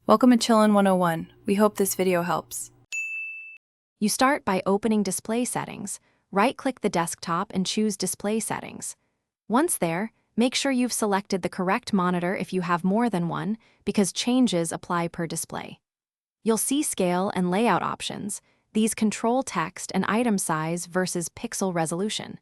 Welcome to Chillin' 101. We hope this video helps. You start by opening Display Settings. Right-click the desktop and choose Display Settings. Once there, make sure you've selected the correct monitor if you have more than one, because changes apply per display. You'll see scale and layout options. These control text and item size versus pixel resolution.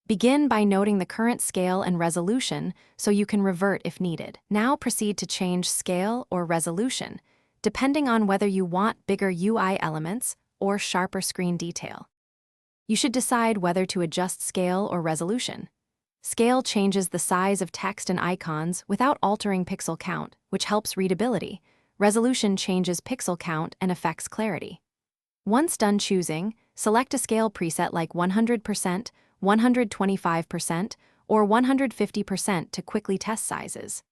Begin by noting the current scale and resolution so you can revert if needed. Now proceed to change scale or resolution, depending on whether you want bigger UI elements or sharper screen detail. You should decide whether to adjust scale or resolution. Scale changes the size of text and icons without altering pixel count, which helps readability. Resolution changes pixel count and affects clarity. Once done choosing, select a scale preset like 100%, 125%, or 150% to quickly test sizes.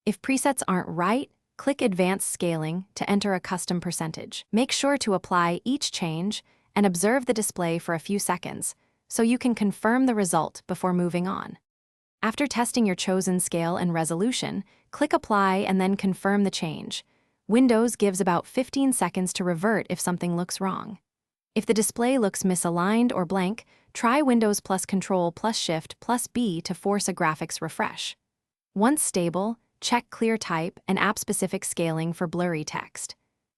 If presets aren't right, click Advanced Scaling to enter a custom percentage. Make sure to apply each change and observe the display for a few seconds so you can confirm the result before moving on. After testing your chosen scale and resolution, click Apply and then confirm the change. Windows gives about 15 seconds to revert if something looks wrong. If the display looks misaligned or blank, try Windows plus Control plus Shift plus B to force a graphics refresh. Once stable, check Clear Type and app-specific scaling for blurry text.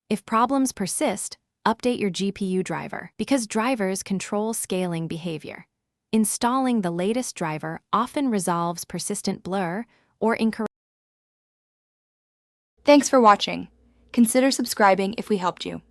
If problems persist, update your GPU driver, because drivers control scaling behavior. Installing the latest driver often resolves persistent blur or incorrect. Thanks for watching. Consider subscribing if we helped you.